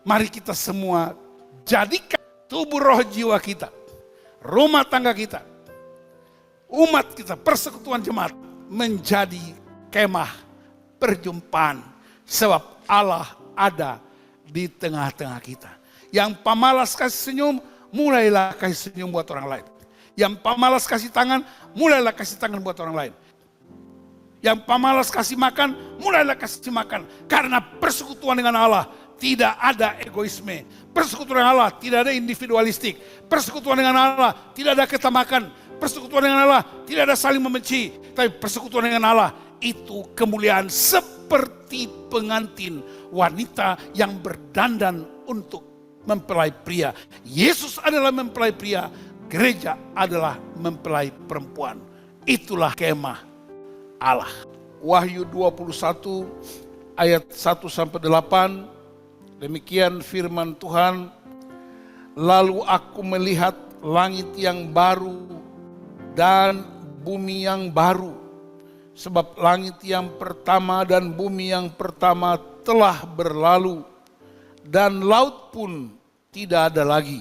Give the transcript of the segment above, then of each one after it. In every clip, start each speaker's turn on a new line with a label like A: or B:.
A: mari kita semua jadikan tubuh roh jiwa kita, rumah tangga kita, umat kita, persekutuan jemaat menjadi kemah perjumpaan. Sebab Allah ada di tengah-tengah kita. Yang pamalas kasih senyum, mulailah kasih senyum buat orang lain. Yang pamalas kasih tangan, mulailah kasih tangan buat orang lain. Yang pamalas kasih makan, mulailah kasih makan. Karena persekutuan dengan Allah tidak ada egoisme. Persekutuan dengan Allah tidak ada individualistik. Persekutuan dengan Allah tidak ada ketamakan. Persekutuan dengan Allah tidak ada saling membenci. Tapi persekutuan dengan Allah itu kemuliaan seperti pengantin wanita yang berdandan untuk mempelai pria. Yesus adalah mempelai pria, gereja adalah mempelai perempuan. Itulah kemah Allah. Wahyu 21 ayat 1-8, demikian firman Tuhan. Lalu aku melihat langit yang baru dan bumi yang baru. Sebab langit yang pertama dan bumi yang pertama telah berlalu, dan laut pun tidak ada lagi.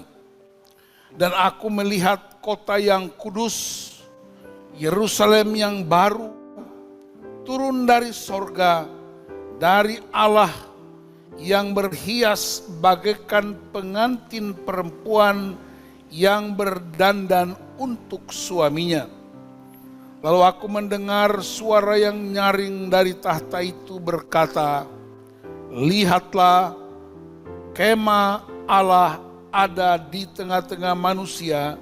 A: Dan aku melihat kota yang kudus, Yerusalem yang baru, turun dari sorga, dari Allah, yang berhias bagaikan pengantin perempuan yang berdandan untuk suaminya. Lalu aku mendengar suara yang nyaring dari tahta itu berkata, lihatlah, kemah Allah ada di tengah-tengah manusia,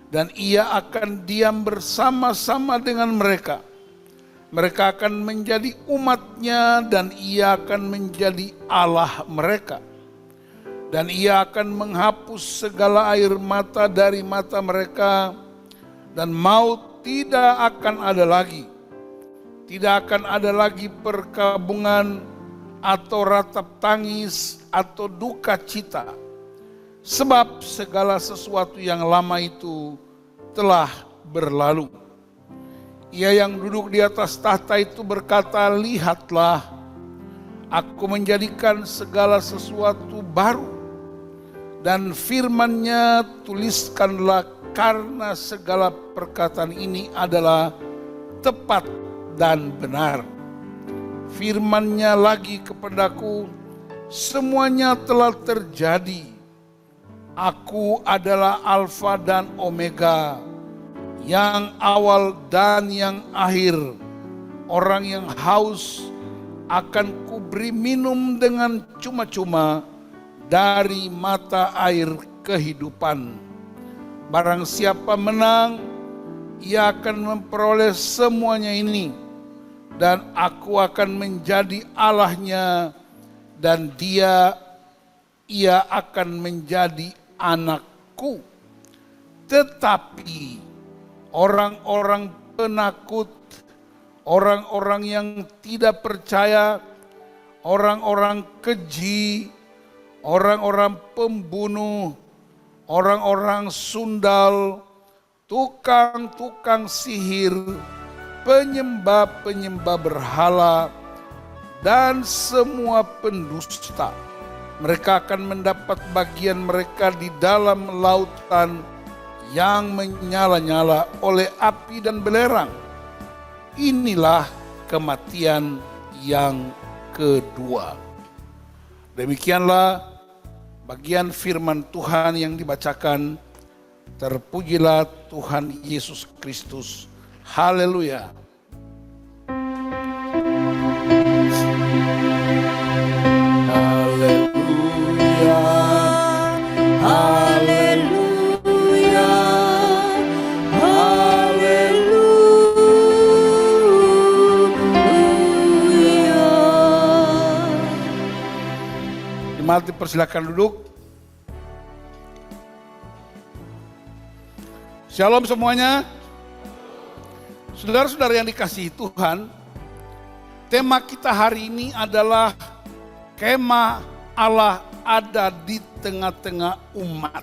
A: dan ia akan diam bersama-sama dengan mereka. Mereka akan menjadi umatnya, dan ia akan menjadi Allah mereka. Dan ia akan menghapus segala air mata dari mata mereka, dan maut tidak akan ada lagi. Tidak akan ada lagi perkabungan atau ratap tangis atau duka cita. Sebab segala sesuatu yang lama itu telah berlalu. Ia yang duduk di atas tahta itu berkata, lihatlah, aku menjadikan segala sesuatu baru. Dan firman-Nya tuliskanlah, karena segala perkataan ini adalah tepat dan benar. Firman-Nya lagi kepadaku, semuanya telah terjadi. Aku adalah Alfa dan Omega, yang awal dan yang akhir. Orang yang haus akan kuberi minum dengan cuma-cuma dari mata air kehidupan. Barang siapa menang, ia akan memperoleh semuanya ini, dan aku akan menjadi Allahnya, dan ia akan menjadi anakku. Tetapi orang-orang penakut, orang-orang yang tidak percaya, orang-orang keji, orang-orang pembunuh, orang-orang sundal, tukang-tukang sihir, penyembah-penyembah berhala, dan semua pendusta, mereka akan mendapat bagian mereka di dalam lautan yang menyala-nyala oleh api dan belerang. Inilah kematian yang kedua. Demikianlah bagian firman Tuhan yang dibacakan. Terpujilah Tuhan Yesus Kristus. Haleluya. Haleluya. Haleluya. Haleluya. Jemaat dipersilakan duduk. Shalom semuanya. Saudara-saudara yang dikasihi Tuhan, tema kita hari ini adalah kemah Allah ada di tengah-tengah umat.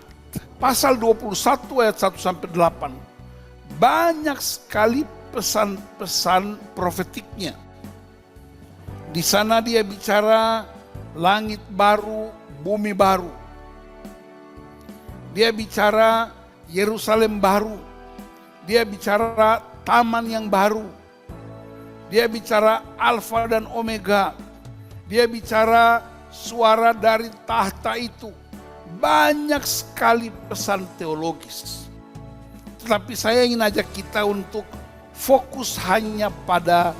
A: Pasal 21 ayat 1-8. Banyak sekali pesan-pesan profetiknya. Di sana dia bicara langit baru, bumi baru. Dia bicara Yerusalem baru. Dia bicara taman yang baru. Dia bicara Alfa dan Omega. Dia bicara suara dari tahta itu. Banyak sekali pesan teologis. Tetapi saya ingin ajak kita untuk fokus hanya pada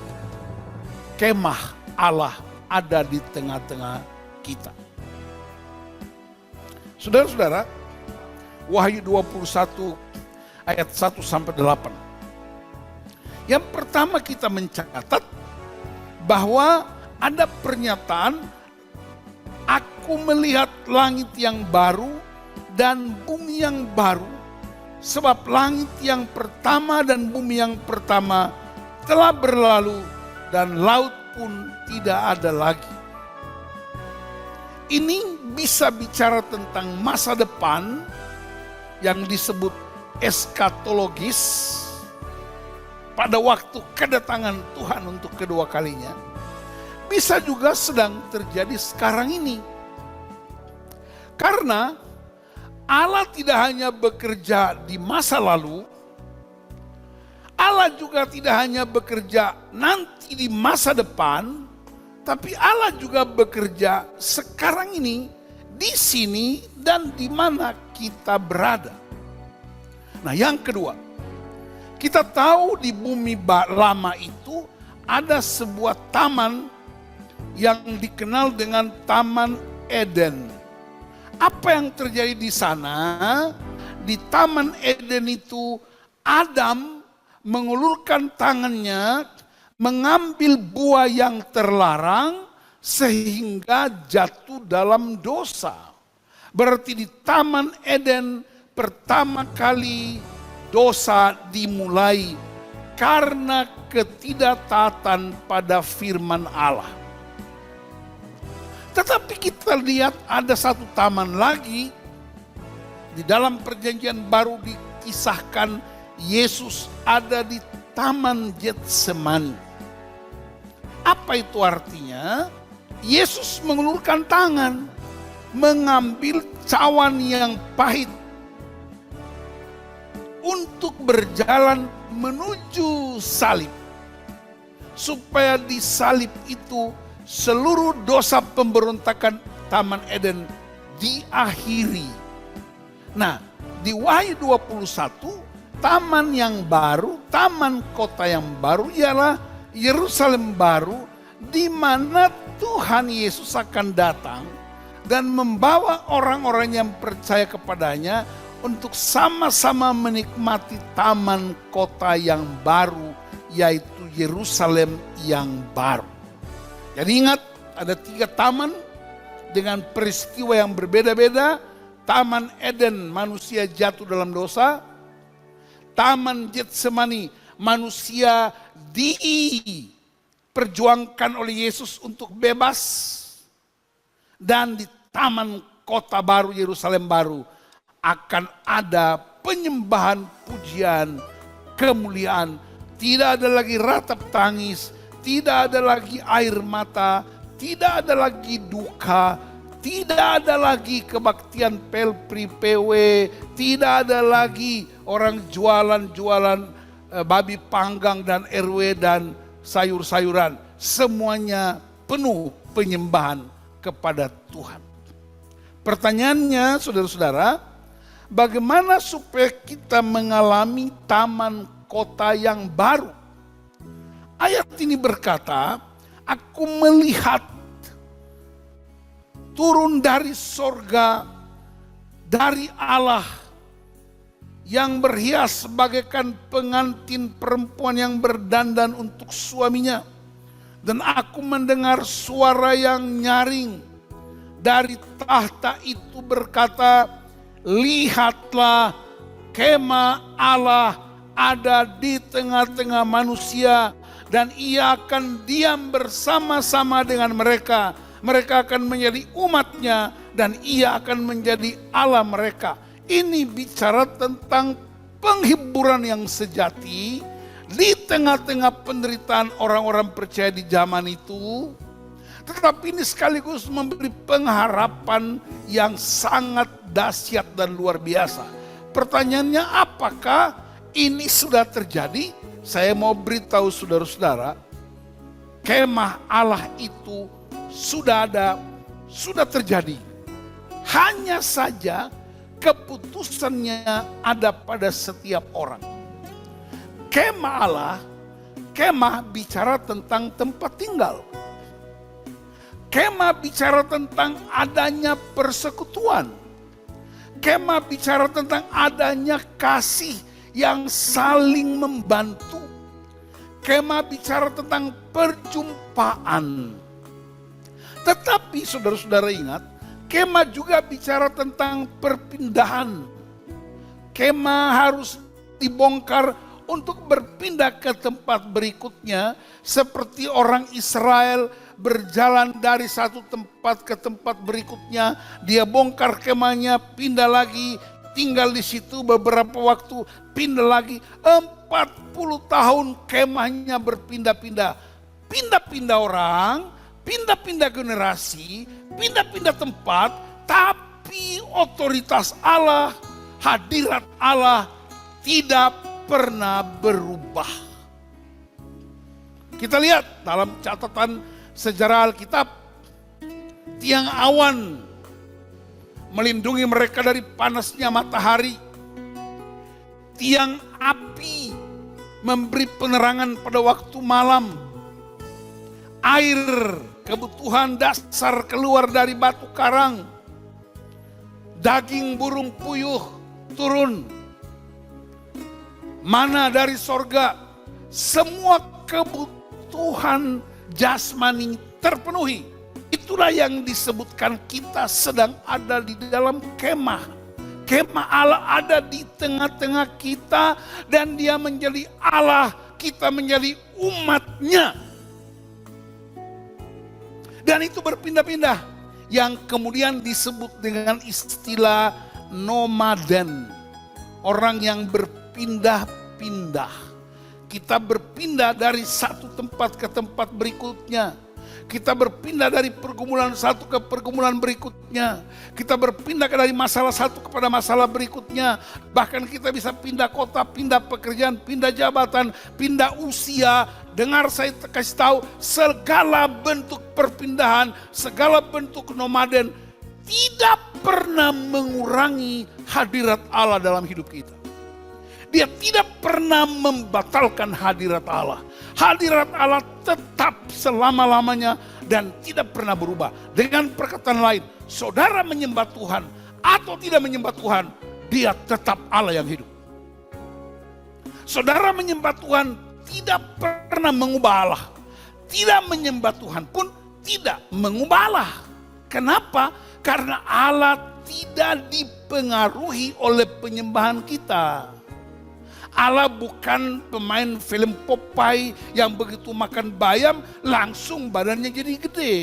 A: kemah Allah ada di tengah-tengah kita. Saudara-saudara, Wahyu 21 ayat 1 sampai 8. Yang pertama kita mencatat bahwa ada pernyataan, aku melihat langit yang baru dan bumi yang baru, sebab langit yang pertama dan bumi yang pertama telah berlalu dan laut pun tidak ada lagi. Ini bisa bicara tentang masa depan yang disebut eskatologis pada waktu kedatangan Tuhan untuk kedua kalinya. Bisa juga sedang terjadi sekarang ini. Karena Allah tidak hanya bekerja di masa lalu, Allah juga tidak hanya bekerja nanti di masa depan, tapi Allah juga bekerja sekarang ini, di sini dan di mana kita berada. Nah, yang kedua, kita tahu di bumi lama itu ada sebuah taman yang dikenal dengan Taman Eden. Apa yang terjadi di sana? Di Taman Eden itu Adam mengulurkan tangannya, mengambil buah yang terlarang sehingga jatuh dalam dosa. Berarti di Taman Eden pertama kali dosa dimulai karena ketidaktaatan pada firman Allah. Tetapi kita lihat ada satu taman lagi di dalam perjanjian baru dikisahkan Yesus ada di Taman Getsemani. Apa itu artinya? Yesus mengulurkan tangan, mengambil cawan yang pahit untuk berjalan menuju salib. Supaya di salib itu seluruh dosa pemberontakan Taman Eden diakhiri. Nah, di Wahyu 21, taman yang baru, taman kota yang baru ialah Yerusalem baru, di mana Tuhan Yesus akan datang dan membawa orang-orang yang percaya kepadanya untuk sama-sama menikmati taman kota yang baru, yaitu Yerusalem yang baru. Jadi ingat, ada 3 taman dengan peristiwa yang berbeda-beda. Taman Eden, manusia jatuh dalam dosa. Taman Getsemani, manusia diperjuangkan oleh Yesus untuk bebas. Dan di taman kota baru, Yerusalem baru, akan ada penyembahan, pujian, kemuliaan. Tidak ada lagi ratap tangis, tidak ada lagi air mata, tidak ada lagi duka, tidak ada lagi kebaktian pelpri PW, tidak ada lagi orang jualan-jualan babi panggang dan RW dan sayur-sayuran. Semuanya penuh penyembahan kepada Tuhan. Pertanyaannya, saudara-saudara, bagaimana supaya kita mengalami taman kota yang baru? Ayat ini berkata, aku melihat turun dari sorga, dari Allah, yang berhias bagaikan pengantin perempuan yang berdandan untuk suaminya. Dan aku mendengar suara yang nyaring dari tahta itu berkata, lihatlah, kemah Allah ada di tengah-tengah manusia, dan ia akan diam bersama-sama dengan mereka. Mereka akan menjadi umatnya, dan ia akan menjadi Allah mereka. Ini bicara tentang penghiburan yang sejati di tengah-tengah penderitaan orang-orang percaya di zaman itu. Tetapi ini sekaligus memberi pengharapan yang sangat dahsyat dan luar biasa. Pertanyaannya, apakah ini sudah terjadi? Saya mau beritahu saudara-saudara, kemah Allah itu sudah ada, sudah terjadi. Hanya saja keputusannya ada pada setiap orang. Kemah Allah, kemah bicara tentang tempat tinggal. Kemah bicara tentang adanya persekutuan. Kemah bicara tentang adanya kasih yang saling membantu. Kemah bicara tentang perjumpaan. Tetapi saudara-saudara ingat, kemah juga bicara tentang perpindahan. Kemah harus dibongkar untuk berpindah ke tempat berikutnya, seperti orang Israel berjalan dari satu tempat ke tempat berikutnya. Dia bongkar kemahnya, pindah lagi, tinggal di situ beberapa waktu, pindah lagi. 40 tahun kemahnya berpindah-pindah. Pindah-pindah orang, pindah-pindah generasi, pindah-pindah tempat, tapi otoritas Allah, hadirat Allah tidak pernah berubah. Kita lihat dalam catatan sejarah Alkitab, tiang awan melindungi mereka dari panasnya matahari. Tiang api memberi penerangan pada waktu malam. Air, kebutuhan dasar keluar dari batu karang. Daging burung puyuh turun. Mana dari sorga. Semua kebutuhan jasmani terpenuhi. Itulah yang disebutkan kita sedang ada di dalam kemah. Kemah Allah ada di tengah-tengah kita dan dia menjadi Allah, kita menjadi umatnya. Dan itu berpindah-pindah yang kemudian disebut dengan istilah nomaden. Orang yang berpindah-pindah. Kita berpindah dari satu tempat ke tempat berikutnya. Kita berpindah dari pergumulan satu ke pergumulan berikutnya. Kita berpindah dari masalah satu kepada masalah berikutnya. Bahkan kita bisa pindah kota, pindah pekerjaan, pindah jabatan, pindah usia. Dengar saya kasih tahu, segala bentuk perpindahan, segala bentuk nomaden tidak pernah mengurangi hadirat Allah dalam hidup kita. Dia tidak pernah membatalkan hadirat Allah. Hadirat Allah tetap selama-lamanya dan tidak pernah berubah. Dengan perkataan lain, saudara menyembah Tuhan atau tidak menyembah Tuhan, dia tetap Allah yang hidup. Saudara menyembah Tuhan tidak pernah mengubah Allah. Tidak menyembah Tuhan pun tidak mengubah Allah. Kenapa? Karena Allah tidak dipengaruhi oleh penyembahan kita. Allah bukan pemain film Popeye yang begitu makan bayam langsung badannya jadi gede.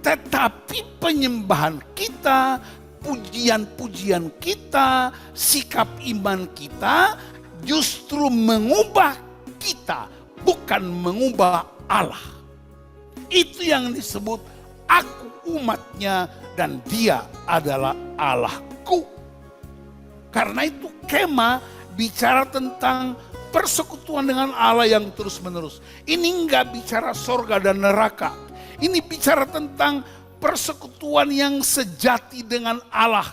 A: Tetapi penyembahan kita, pujian-pujian kita, sikap iman kita justru mengubah kita, bukan mengubah Allah. Itu yang disebut aku umatnya dan dia adalah Allahku. Karena itu kemah bicara tentang persekutuan dengan Allah yang terus menerus. Ini enggak bicara sorga dan neraka. Ini bicara tentang persekutuan yang sejati dengan Allah.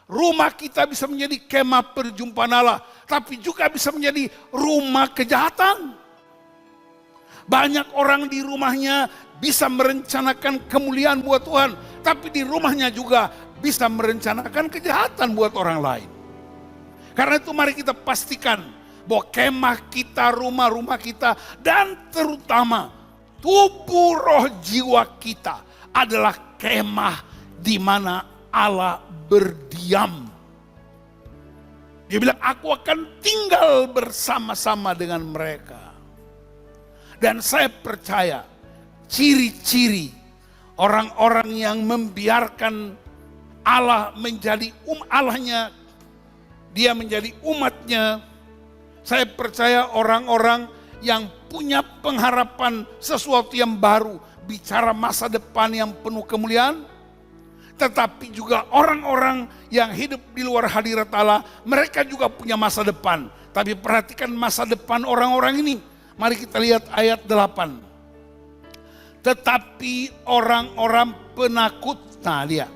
A: Rumah kita bisa menjadi kemah perjumpaan Allah, tapi juga bisa menjadi rumah kejahatan. Banyak orang di rumahnya bisa merencanakan kemuliaan buat Tuhan, tapi di rumahnya juga bisa merencanakan kejahatan buat orang lain. Karena itu mari kita pastikan bahwa kemah kita, rumah-rumah kita, dan terutama tubuh roh jiwa kita adalah kemah di mana Allah berdiam. Dia bilang, aku akan tinggal bersama-sama dengan mereka. Dan saya percaya ciri-ciri orang-orang yang membiarkan Allah menjadi Allahnya, dia menjadi umatnya. Saya percaya orang-orang yang punya pengharapan sesuatu yang baru, bicara masa depan yang penuh kemuliaan, tetapi juga orang-orang yang hidup di luar hadirat Allah, mereka juga punya masa depan. Tapi perhatikan masa depan orang-orang ini. Mari kita lihat ayat 8. Tetapi orang-orang penakut, nah lihat,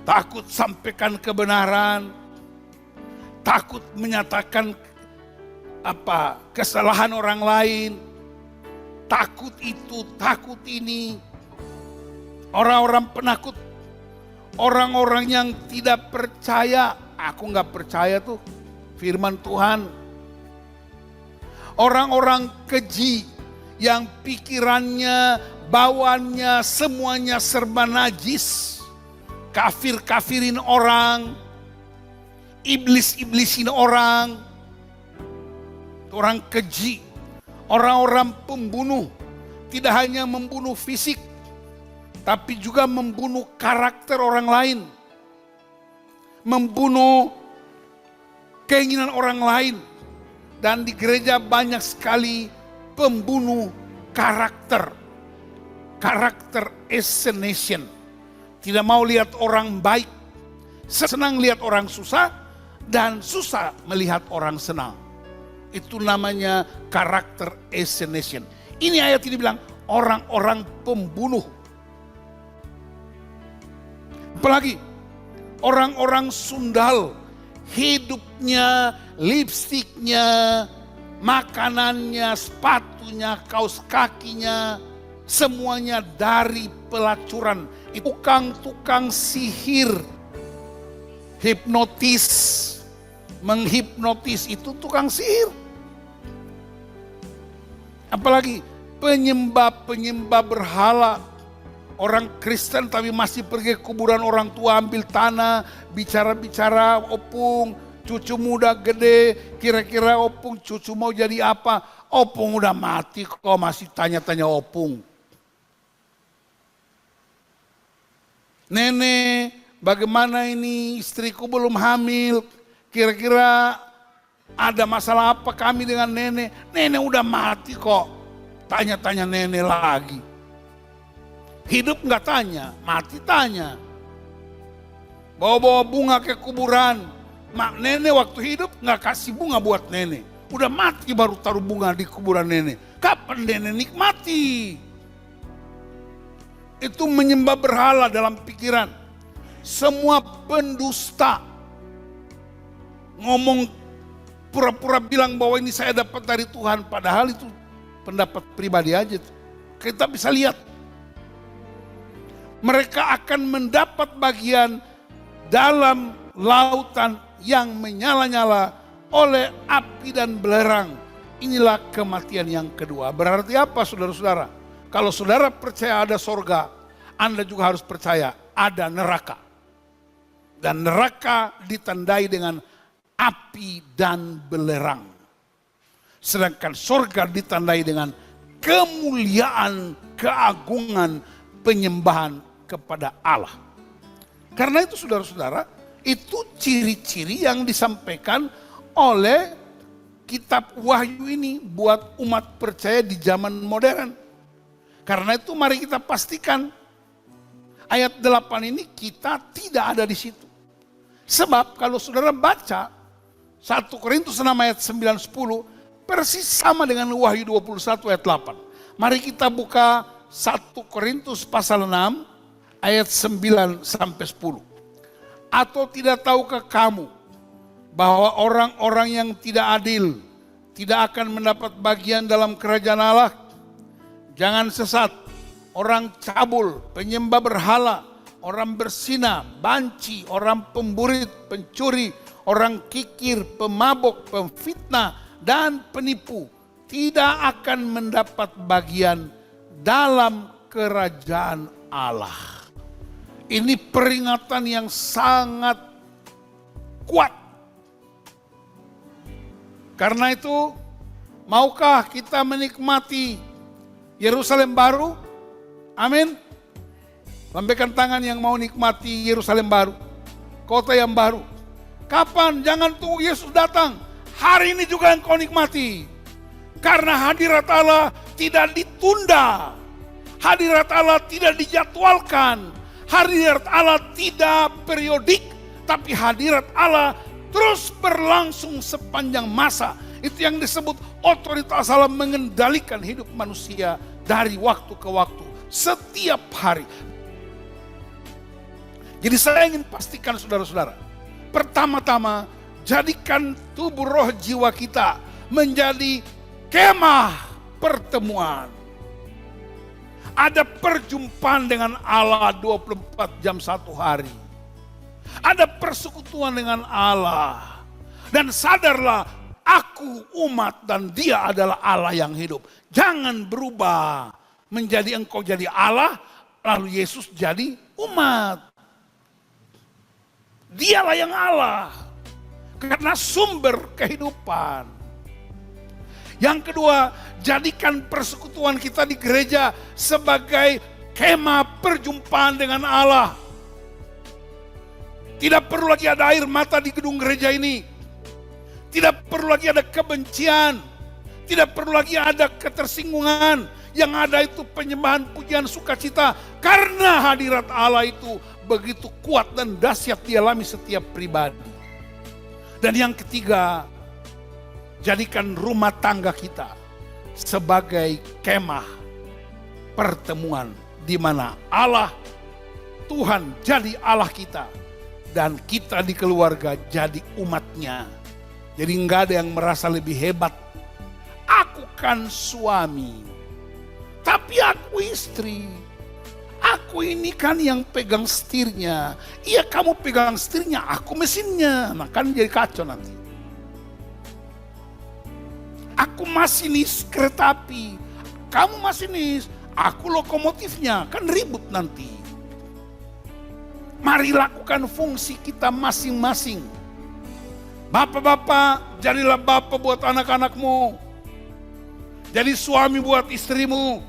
A: takut sampaikan kebenaran, takut menyatakan kesalahan orang lain, takut itu, takut ini. Orang-orang penakut, orang-orang yang tidak percaya, aku nggak percaya tuh firman Tuhan. Orang-orang keji yang pikirannya, bawaannya semuanya serba najis, kafir-kafirin orang, iblis-iblisin orang keji, orang-orang pembunuh, tidak hanya membunuh fisik, tapi juga membunuh karakter orang lain, membunuh keinginan orang lain. Dan di gereja banyak sekali pembunuh karakter assassination. Tidak mau lihat orang baik, senang lihat orang susah, dan susah melihat orang senang. Itu namanya karakter assassination. Ini ayat ini bilang orang-orang pembunuh. Apalagi orang-orang sundal, hidupnya, lipstiknya, makanannya, sepatunya, kaos kakinya, semuanya dari pelacuran. Tukang-tukang sihir, hipnotis, menghipnotis, itu tukang sihir. Apalagi penyembah berhala. Orang Kristen tapi masih pergi ke kuburan orang tua, ambil tanah, bicara-bicara opung, cucu muda gede, kira-kira opung cucu mau jadi apa? Opung udah mati kok masih tanya-tanya opung. Nenek, bagaimana ini istriku belum hamil, kira-kira ada masalah apa kami dengan nenek? Nenek udah mati kok, tanya-tanya nenek lagi. Hidup nggak tanya, mati tanya. Bawa-bawa bunga ke kuburan. Mak nenek waktu hidup nggak kasih bunga buat nenek. Udah mati baru taruh bunga di kuburan nenek. Kapan nenek nikmati? Itu menyembah berhala dalam pikiran. Semua pendusta. Ngomong pura-pura bilang bahwa ini saya dapat dari Tuhan. Padahal itu pendapat pribadi aja. Kita bisa lihat. Mereka akan mendapat bagian dalam lautan yang menyala-nyala oleh api dan belerang. Inilah kematian yang kedua. Berarti apa saudara-saudara? Kalau saudara percaya ada sorga, Anda juga harus percaya ada neraka. Dan neraka ditandai dengan api dan belerang. Sedangkan sorga ditandai dengan kemuliaan, keagungan, penyembahan kepada Allah. Karena itu saudara-saudara, itu ciri-ciri yang disampaikan oleh kitab Wahyu ini buat umat percaya di zaman modern. Karena itu mari kita pastikan ayat 8 ini kita tidak ada di situ. Sebab kalau saudara baca 1 Korintus 6 ayat 9-10 persis sama dengan Wahyu 21 ayat 8. Mari kita buka 1 Korintus pasal 6 ayat 9-10. Atau tidak tahukah kamu bahwa orang-orang yang tidak adil tidak akan mendapat bagian dalam kerajaan Allah? Jangan sesat, orang cabul, penyembah berhala, orang berzina, banci, orang pemburit, pencuri, orang kikir, pemabok, pemfitnah, dan penipu tidak akan mendapat bagian dalam kerajaan Allah. Ini peringatan yang sangat kuat. Karena itu, maukah kita menikmati Yerusalem baru? Amin. Lambaikan tangan yang mau nikmati Yerusalem baru, kota yang baru. Kapan? Jangan tunggu Yesus datang. Hari ini juga engkau nikmati. Karena hadirat Allah tidak ditunda. Hadirat Allah tidak dijadwalkan. Hadirat Allah tidak periodik, tapi hadirat Allah terus berlangsung sepanjang masa. Itu yang disebut otoritas Allah mengendalikan hidup manusia dari waktu ke waktu, setiap hari. Jadi saya ingin pastikan saudara-saudara, pertama-tama jadikan tubuh roh jiwa kita menjadi kemah pertemuan. Ada perjumpaan dengan Allah 24 jam satu hari. Ada persekutuan dengan Allah. Dan sadarlah, aku umat dan dia adalah Allah yang hidup. Jangan berubah menjadi engkau jadi Allah, lalu Yesus jadi umat. Dialah yang Allah, karena sumber kehidupan. Yang kedua, jadikan persekutuan kita di gereja sebagai kemah perjumpaan dengan Allah. Tidak perlu lagi ada air mata di gedung gereja ini. Tidak perlu lagi ada kebencian. Tidak perlu lagi ada ketersinggungan. Yang ada itu penyembahan, pujian, sukacita. Karena hadirat Allah itu begitu kuat dan dahsyat dialami setiap pribadi. Dan yang ketiga, jadikan rumah tangga kita sebagai kemah pertemuan di mana Allah, Tuhan jadi Allah kita dan kita di keluarga jadi umatnya. Jadi enggak ada yang merasa lebih hebat. Aku kan suami, tapi aku istri. Aku ini kan yang pegang setirnya. Iya, kamu pegang setirnya, aku mesinnya. Nah kan jadi kacau nanti. Aku masinis kereta api, kamu masinis, aku lokomotifnya, kan ribut nanti. Mari lakukan fungsi kita masing-masing. Bapak-bapak, jadilah bapak buat anak-anakmu. Jadi suami buat istrimu.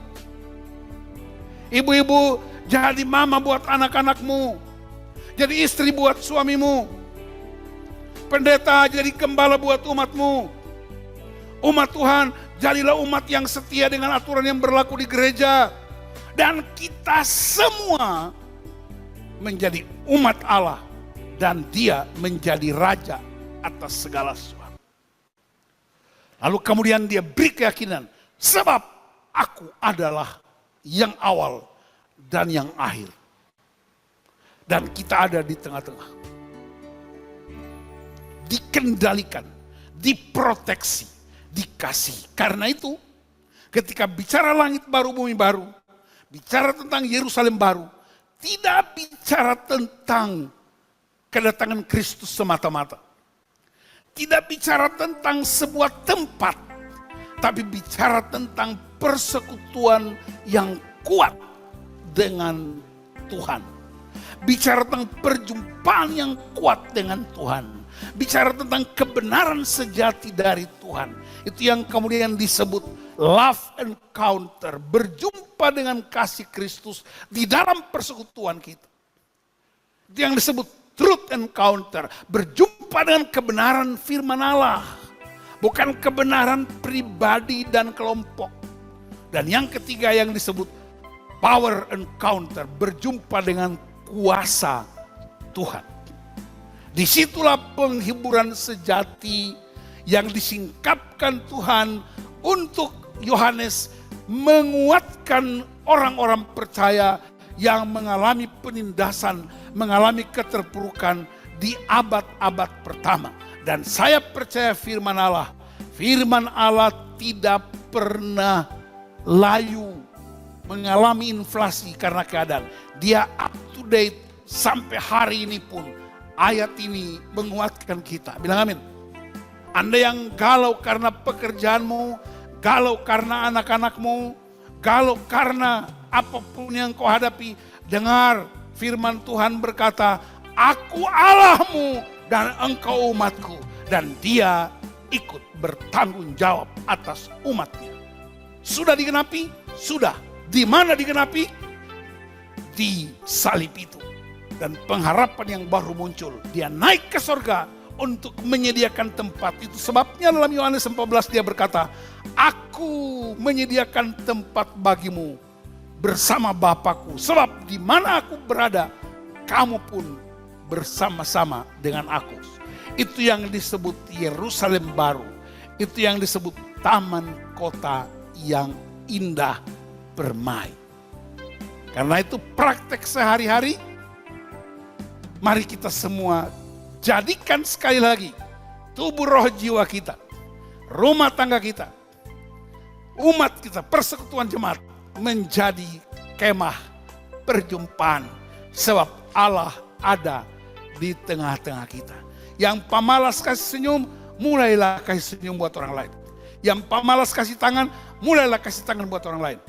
A: Ibu-ibu, jadi mama buat anak-anakmu. Jadi istri buat suamimu. Pendeta, jadi gembala buat umatmu. Umat Tuhan, jadilah umat yang setia dengan aturan yang berlaku di gereja. Dan kita semua menjadi umat Allah. Dan dia menjadi raja atas segala sesuatu. Lalu kemudian dia beri keyakinan, sebab aku adalah yang awal dan yang akhir. Dan kita ada di tengah-tengah. Dikendalikan, diproteksi, dikasih. Karena itu, ketika bicara langit baru, bumi baru, bicara tentang Yerusalem baru, tidak bicara tentang kedatangan Kristus semata-mata. Tidak bicara tentang sebuah tempat, tapi bicara tentang persekutuan yang kuat dengan Tuhan. Bicara tentang perjumpaan yang kuat dengan Tuhan. Bicara tentang kebenaran sejati dari Tuhan. Itu yang kemudian disebut love encounter. Berjumpa dengan kasih Kristus di dalam persekutuan kita. Itu yang disebut truth encounter. Berjumpa dengan kebenaran firman Allah. Bukan kebenaran pribadi dan kelompok. Dan yang ketiga yang disebut power encounter. Berjumpa dengan kuasa Tuhan. Disitulah penghiburan sejati yang disingkapkan Tuhan untuk Yohanes menguatkan orang-orang percaya yang mengalami penindasan, mengalami keterpurukan di abad-abad pertama. Dan saya percaya firman Allah tidak pernah layu mengalami inflasi karena keadaan. Dia up to date sampai hari ini pun. Ayat ini menguatkan kita. Bilang amin. Anda yang galau karena pekerjaanmu, galau karena anak-anakmu, galau karena apapun yang kau hadapi, dengar firman Tuhan berkata, aku Allahmu dan engkau umatku. Dan dia ikut bertanggung jawab atas umatnya. Sudah digenapi? Sudah. Di mana digenapi? Di salib itu. Dan pengharapan yang baru muncul. Dia naik ke surga untuk menyediakan tempat. Itu sebabnya dalam Yohanes 14 dia berkata, aku menyediakan tempat bagimu bersama Bapakku. Sebab di mana aku berada, kamu pun bersama-sama dengan aku. Itu yang disebut Yerusalem baru. Itu yang disebut taman kota yang indah permai. Karena itu praktek sehari-hari, mari kita semua jadikan sekali lagi tubuh roh jiwa kita, rumah tangga kita, umat kita, persekutuan jemaat menjadi kemah perjumpaan. Sebab Allah ada di tengah-tengah kita. Yang pamalas kasih senyum, mulailah kasih senyum buat orang lain. Yang pamalas kasih tangan, mulailah kasih tangan buat orang lain.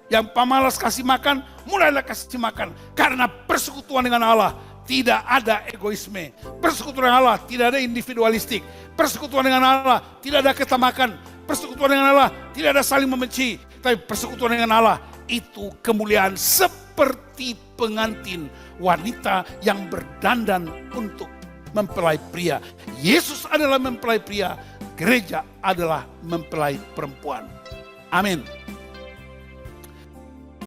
A: Yang pamalas kasih makan, mulailah kasih makan. Karena persekutuan dengan Allah tidak ada egoisme. Persekutuan dengan Allah tidak ada individualistik. Persekutuan dengan Allah tidak ada ketamakan. Persekutuan dengan Allah tidak ada saling membenci. Tapi persekutuan dengan Allah itu kemuliaan seperti pengantin wanita yang berdandan untuk mempelai pria. Yesus adalah mempelai pria, gereja adalah mempelai perempuan. Amin.